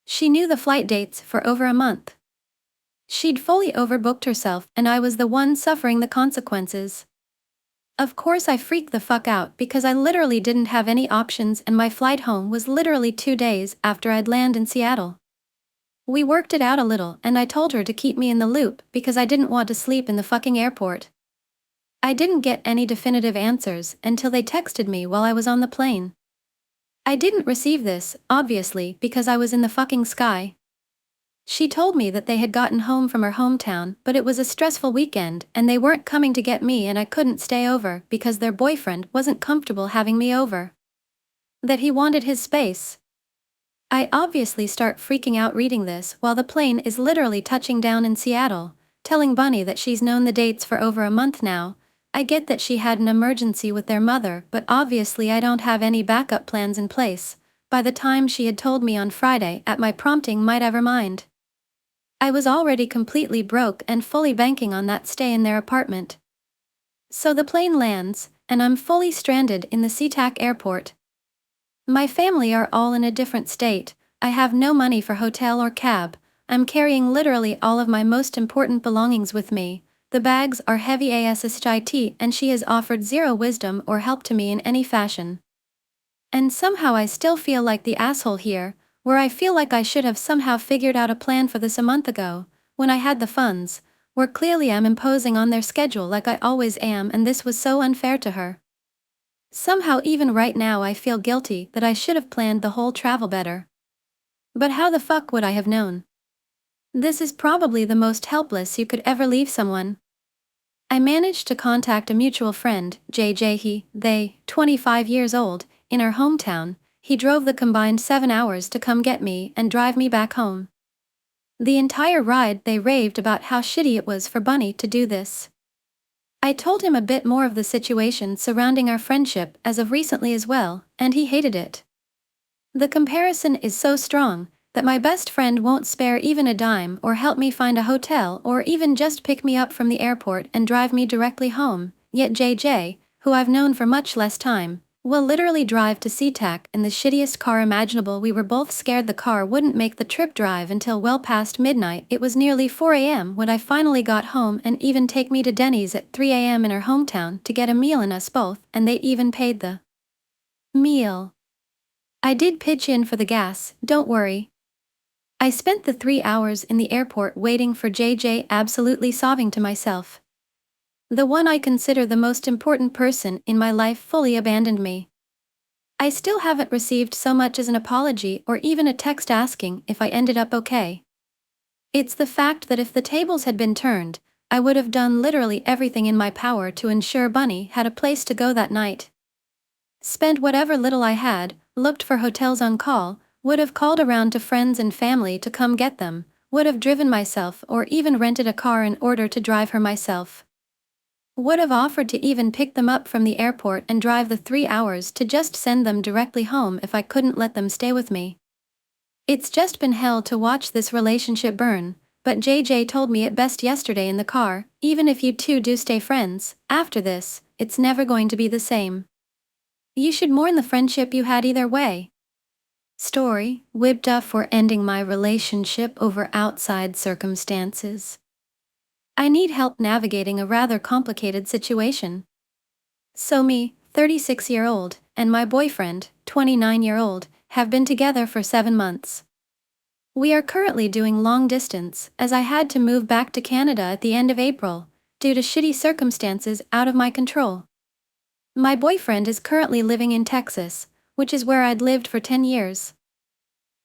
She knew the flight dates for over a month. She'd fully overbooked herself, and I was the one suffering the consequences. Of course I freaked the fuck out because I literally didn't have any options, and my flight home was literally 2 days after I'd landed in Seattle. We worked it out a little, and I told her to keep me in the loop because I didn't want to sleep in the fucking airport. I didn't get any definitive answers until they texted me while I was on the plane. I didn't receive this, obviously, because I was in the fucking sky. She told me that they had gotten home from her hometown, but it was a stressful weekend and they weren't coming to get me, and I couldn't stay over because their boyfriend wasn't comfortable having me over. That he wanted his space. I obviously start freaking out reading this while the plane is literally touching down in Seattle, telling Bunny that she's known the dates for over a month now. I get that she had an emergency with their mother, but obviously I don't have any backup plans in place. By the time she had told me on Friday, at my prompting, might ever mind. I was already completely broke and fully banking on that stay in their apartment. So the plane lands, and I'm fully stranded in the SeaTac airport. My family are all in a different state. I have no money for hotel or cab. I'm carrying literally all of my most important belongings with me. The bags are heavy as shit, and she has offered zero wisdom or help to me in any fashion. And somehow I still feel like the asshole here, where I feel like I should have somehow figured out a plan for this a month ago, when I had the funds, where clearly I'm imposing on their schedule like I always am, and this was so unfair to her. Somehow even right now I feel guilty that I should have planned the whole travel better. But how the fuck would I have known? This is probably the most helpless you could ever leave someone. I managed to contact a mutual friend, JJ. They, 25 years old, in her hometown. He drove the combined 7 hours to come get me and drive me back home. The entire ride they raved about how shitty it was for Bunny to do this. I told him a bit more of the situation surrounding our friendship as of recently as well, and he hated it. The comparison is so strong that my best friend won't spare even a dime or help me find a hotel or even just pick me up from the airport and drive me directly home, yet JJ, who I've known for much less time, will literally drive to SeaTac in the shittiest car imaginable. We were both scared the car wouldn't make the trip drive until well past midnight. It was nearly 4 a.m. when I finally got home, and even take me to Denny's at 3 a.m. in her hometown to get a meal in us both, and they even paid the meal. I did pitch in for the gas, don't worry. I spent the 3 hours in the airport waiting for JJ, absolutely sobbing to myself. The one I consider the most important person in my life fully abandoned me. I still haven't received so much as an apology or even a text asking if I ended up okay. It's the fact that if the tables had been turned, I would have done literally everything in my power to ensure Bunny had a place to go that night. Spent whatever little I had, looked for hotels on call, would have called around to friends and family to come get them, would have driven myself or even rented a car in order to drive her myself. Would have offered to even pick them up from the airport and drive the 3 hours to just send them directly home if I couldn't let them stay with me. It's just been hell to watch this relationship burn, but JJ told me it best yesterday in the car, even if you two do stay friends, after this, it's never going to be the same. You should mourn the friendship you had either way. Story, whipped up for ending my relationship over outside circumstances. I need help navigating a rather complicated situation. So me, 36-year-old, and my boyfriend, 29-year-old, have been together for 7 months. We are currently doing long distance, as I had to move back to Canada at the end of April, due to shitty circumstances out of my control. My boyfriend is currently living in Texas, which is where I'd lived for 10 years.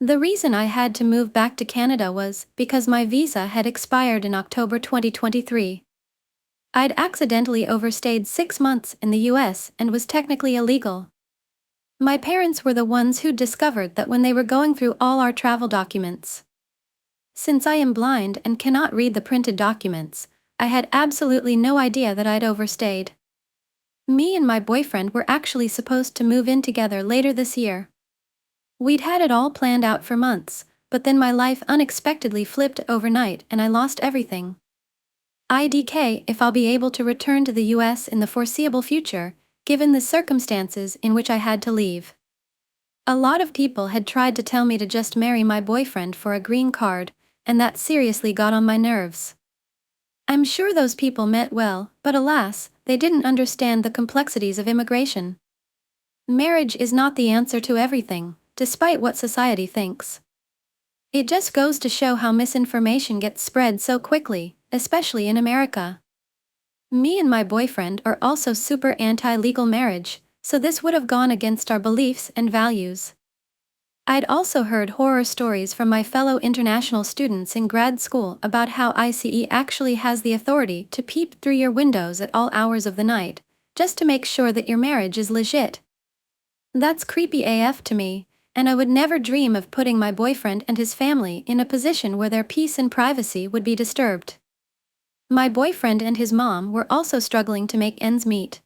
The reason I had to move back to Canada was because my visa had expired in October 2023. I'd accidentally overstayed 6 months in the US and was technically illegal. My parents were the ones who discovered that when they were going through all our travel documents. Since I am blind and cannot read the printed documents, I had absolutely no idea that I'd overstayed. Me and my boyfriend were actually supposed to move in together later this year. We'd had it all planned out for months, but then my life unexpectedly flipped overnight and I lost everything. IDK if I'll be able to return to the US in the foreseeable future, given the circumstances in which I had to leave. A lot of people had tried to tell me to just marry my boyfriend for a green card, and that seriously got on my nerves. I'm sure those people meant well, but alas, they didn't understand the complexities of immigration. Marriage is not the answer to everything, despite what society thinks. It just goes to show how misinformation gets spread so quickly, especially in America. Me and my boyfriend are also super anti-legal marriage, so this would have gone against our beliefs and values. I'd also heard horror stories from my fellow international students in grad school about how ICE actually has the authority to peep through your windows at all hours of the night, just to make sure that your marriage is legit. That's creepy AF to me, and I would never dream of putting my boyfriend and his family in a position where their peace and privacy would be disturbed. My boyfriend and his mom were also struggling to make ends meet.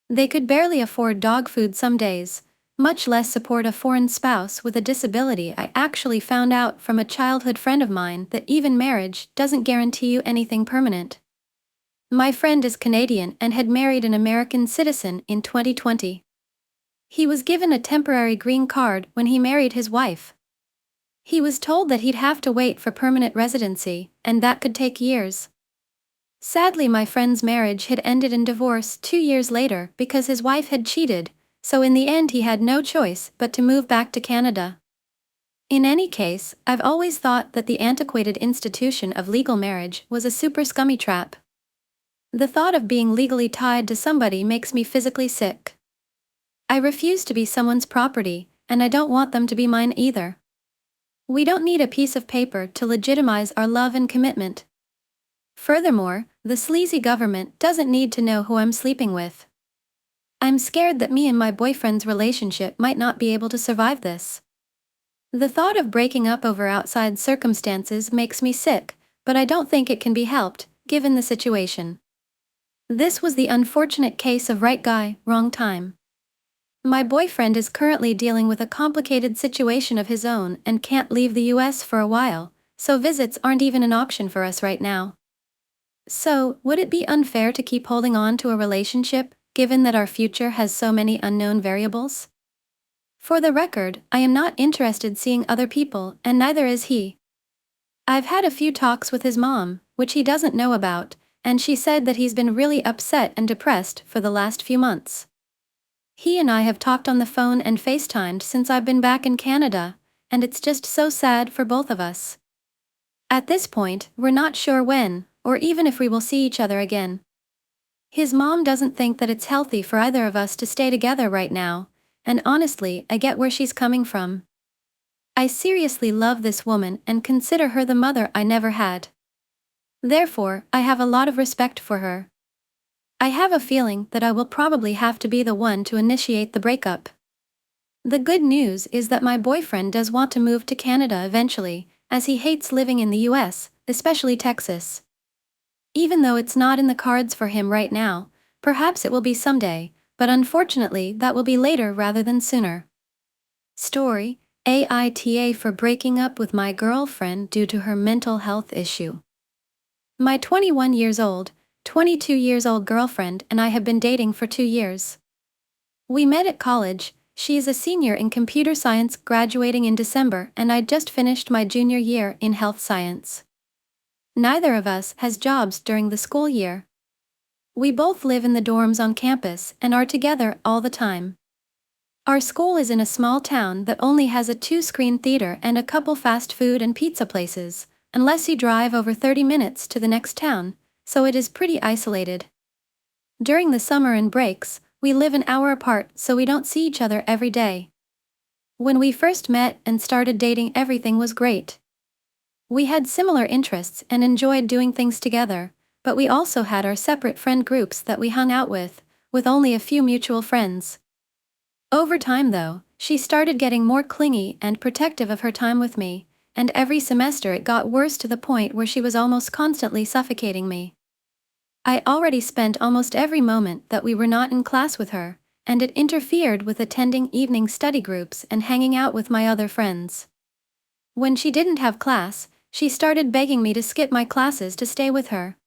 They could barely afford dog food some days, much less support a foreign spouse with a disability. I actually found out from a childhood friend of mine that even marriage doesn't guarantee you anything permanent. My friend is Canadian and had married an American citizen in 2020. He was given a temporary green card when he married his wife. He was told that he'd have to wait for permanent residency, and that could take years. Sadly, my friend's marriage had ended in divorce 2 years later because his wife had cheated, so in the end he had no choice but to move back to Canada. In any case, I've always thought that the antiquated institution of legal marriage was a super scummy trap. The thought of being legally tied to somebody makes me physically sick. I refuse to be someone's property, and I don't want them to be mine either. We don't need a piece of paper to legitimize our love and commitment. Furthermore, the sleazy government doesn't need to know who I'm sleeping with. I'm scared that me and my boyfriend's relationship might not be able to survive this. The thought of breaking up over outside circumstances makes me sick, but I don't think it can be helped, given the situation. This was the unfortunate case of right guy, wrong time. My boyfriend is currently dealing with a complicated situation of his own and can't leave the US for a while, so visits aren't even an option for us right now. So, would it be unfair to keep holding on to a relationship, given that our future has so many unknown variables? For the record, I am not interested seeing other people, and neither is he. I've had a few talks with his mom, which he doesn't know about, and she said that he's been really upset and depressed for the last few months. He and I have talked on the phone and FaceTimed since I've been back in Canada, and it's just so sad for both of us. At this point, we're not sure when, or even if we will see each other again. His mom doesn't think that it's healthy for either of us to stay together right now, and honestly, I get where she's coming from. I seriously love this woman and consider her the mother I never had. Therefore, I have a lot of respect for her. I have a feeling that I will probably have to be the one to initiate the breakup. The good news is that my boyfriend does want to move to Canada eventually, as he hates living in the US, especially Texas. Even though it's not in the cards for him right now, perhaps it will be someday, but unfortunately that will be later rather than sooner. Story: AITA for breaking up with my girlfriend due to her mental health issue. My 21 years old, 22 years old girlfriend and I have been dating for 2 years. We met at college. She is a senior in computer science graduating in December and I'd just finished my junior year in health science. Neither of us has jobs during the school year. We both live in the dorms on campus and are together all the time. Our school is in a small town that only has a 2-screen theater and a couple fast food and pizza places, unless you drive over 30 minutes to the next town, so it is pretty isolated. During the summer and breaks, we live an hour apart so we don't see each other every day. When we first met and started dating, everything was great. We had similar interests and enjoyed doing things together, but we also had our separate friend groups that we hung out with only a few mutual friends. Over time though, she started getting more clingy and protective of her time with me, and every semester it got worse to the point where she was almost constantly suffocating me. I already spent almost every moment that we were not in class with her, and it interfered with attending evening study groups and hanging out with my other friends. When she didn't have class, she started begging me to skip my classes to stay with her.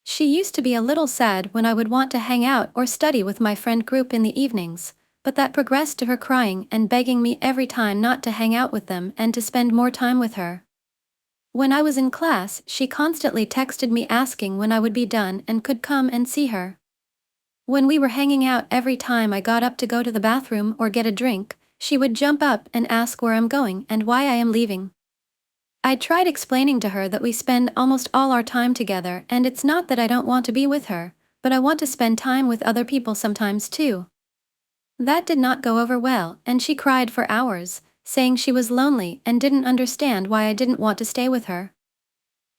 She used to be a little sad when I would want to hang out or study with my friend group in the evenings, but that progressed to her crying and begging me every time not to hang out with them and to spend more time with her. When I was in class, she constantly texted me asking when I would be done and could come and see her. When we were hanging out, every time I got up to go to the bathroom or get a drink, she would jump up and ask where I'm going and why I am leaving. I tried explaining to her that we spend almost all our time together and it's not that I don't want to be with her, but I want to spend time with other people sometimes too. That did not go over well, and she cried for hours, saying she was lonely and didn't understand why I didn't want to stay with her.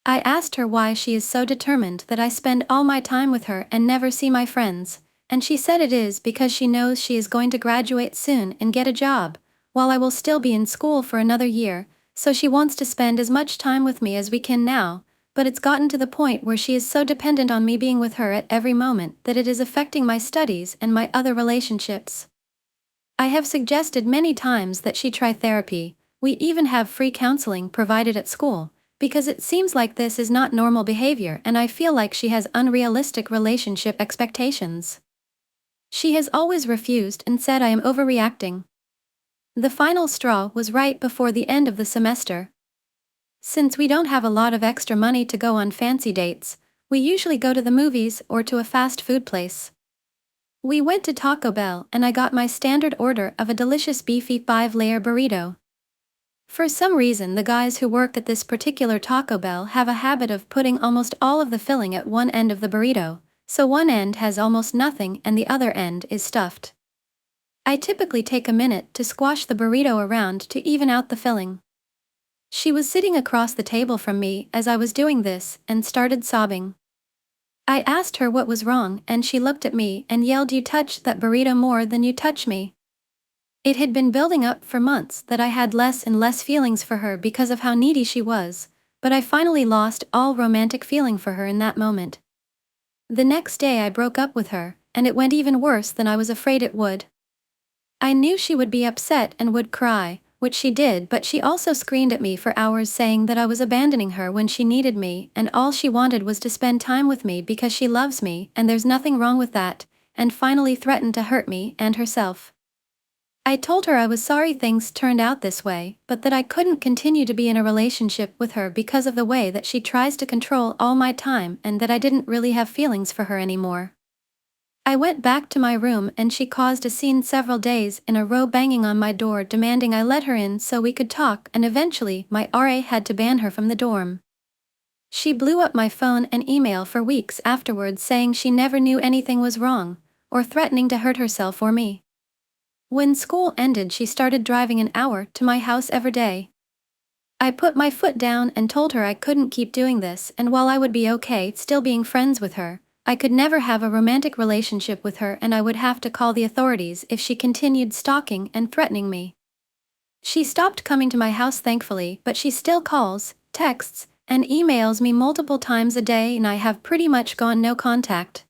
I asked her why she is so determined that I spend all my time with her and never see my friends, and she said it is because she knows she is going to graduate soon and get a job, while I will still be in school for another year, so she wants to spend as much time with me as we can now, but it's gotten to the point where she is so dependent on me being with her at every moment that it is affecting my studies and my other relationships. I have suggested many times that she try therapy. We even have free counseling provided at school, because it seems like this is not normal behavior and I feel like she has unrealistic relationship expectations. She has always refused and said I am overreacting. The final straw was right before the end of the semester. Since we don't have a lot of extra money to go on fancy dates, we usually go to the movies or to a fast food place. We went to Taco Bell and I got my standard order of a delicious beefy 5-layer burrito. For some reason, the guys who work at this particular Taco Bell have a habit of putting almost all of the filling at one end of the burrito, so one end has almost nothing and the other end is stuffed. I typically take a minute to squash the burrito around to even out the filling. She was sitting across the table from me as I was doing this and started sobbing. I asked her what was wrong and she looked at me and yelled, "You touch that burrito more than you touch me." It had been building up for months that I had less and less feelings for her because of how needy she was, but I finally lost all romantic feeling for her in that moment. The next day I broke up with her, and it went even worse than I was afraid it would. I knew she would be upset and would cry, which she did, but she also screamed at me for hours saying that I was abandoning her when she needed me and all she wanted was to spend time with me because she loves me and there's nothing wrong with that, and finally threatened to hurt me and herself. I told her I was sorry things turned out this way, but that I couldn't continue to be in a relationship with her because of the way that she tries to control all my time and that I didn't really have feelings for her anymore. I went back to my room and she caused a scene several days in a row, banging on my door demanding I let her in so we could talk, and eventually my RA had to ban her from the dorm. She blew up my phone and email for weeks afterwards saying she never knew anything was wrong, or threatening to hurt herself or me. When school ended, she started driving an hour to my house every day. I put my foot down and told her I couldn't keep doing this, and while I would be okay still being friends with her, I could never have a romantic relationship with her, and I would have to call the authorities if she continued stalking and threatening me. She stopped coming to my house thankfully, but she still calls, texts, and emails me multiple times a day, and I have pretty much gone no contact.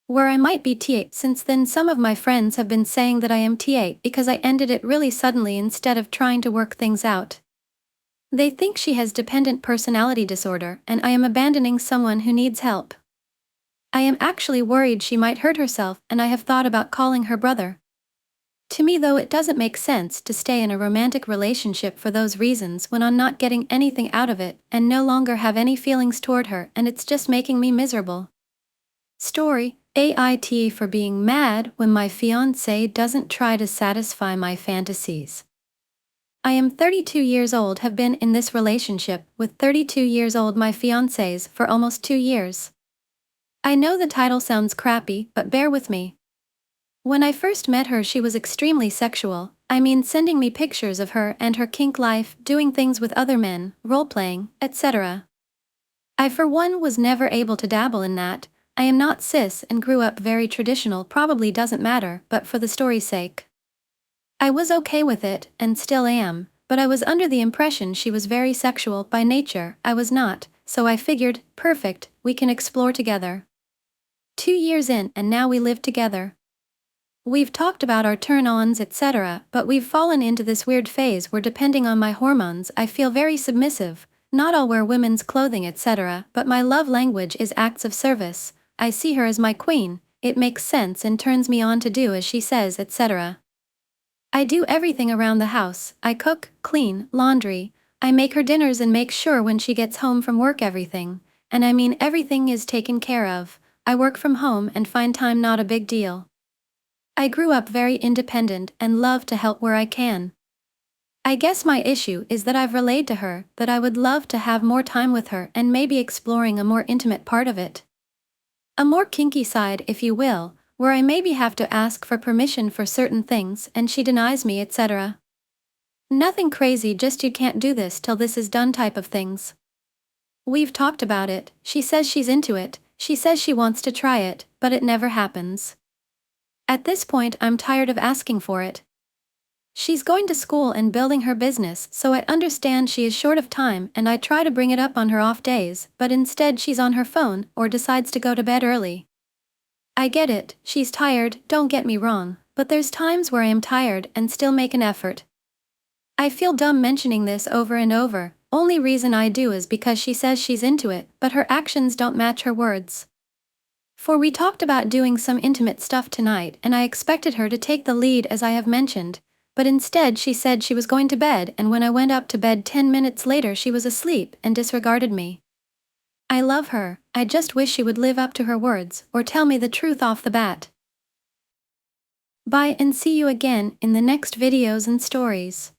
Where I might be T8 since then. Some of my friends have been saying that I am T8 because I ended it really suddenly instead of trying to work things out. They think she has dependent personality disorder and I am abandoning someone who needs help. I am actually worried she might hurt herself, and I have thought about calling her brother. To me though, it doesn't make sense to stay in a romantic relationship for those reasons when I'm not getting anything out of it and no longer have any feelings toward her, and it's just making me miserable. Story: AITA for being mad when my fiancé doesn't try to satisfy my fantasies. I am 32 years old, have been in this relationship with 32 years old my fiancés for almost 2 years. I know the title sounds crappy, but bear with me. When I first met her, she was extremely sexual, I mean sending me pictures of her and her kink life, doing things with other men, role-playing, etc. I for one was never able to dabble in that. I am not cis and grew up very traditional, probably doesn't matter, but for the story's sake. I was okay with it, and still am, but I was under the impression she was very sexual by nature. I was not, so I figured, perfect, we can explore together. 2 years in, and now we live together. We've talked about our turn-ons, etc., but we've fallen into this weird phase where, depending on my hormones, I feel very submissive. Not all wear women's clothing, etc., but my love language is acts of service. I see her as my queen, it makes sense and turns me on to do as she says, etc. I do everything around the house. I cook, clean, laundry, I make her dinners and make sure when she gets home from work everything, and I mean everything, is taken care of. I work from home and find time not a big deal. I grew up very independent and love to help where I can. I guess my issue is that I've relayed to her that I would love to have more time with her and maybe exploring a more intimate part of it. A more kinky side, if you will, where I maybe have to ask for permission for certain things and she denies me, etc. Nothing crazy, just you can't do this till this is done type of things. We've talked about it, she says she's into it, she says she wants to try it, but it never happens. At this point I'm tired of asking for it. She's going to school and building her business, so I understand she is short of time and I try to bring it up on her off days, but instead she's on her phone or decides to go to bed early. I get it, she's tired, don't get me wrong, but there's times where I am tired and still make an effort. I feel dumb mentioning this over and over, only reason I do is because she says she's into it, but her actions don't match her words. For we talked about doing some intimate stuff tonight and I expected her to take the lead as I have mentioned, but instead she said she was going to bed, and when I went up to bed 10 minutes later she was asleep and disregarded me. I love her, I just wish she would live up to her words or tell me the truth off the bat. Bye and see you again in the next videos and stories.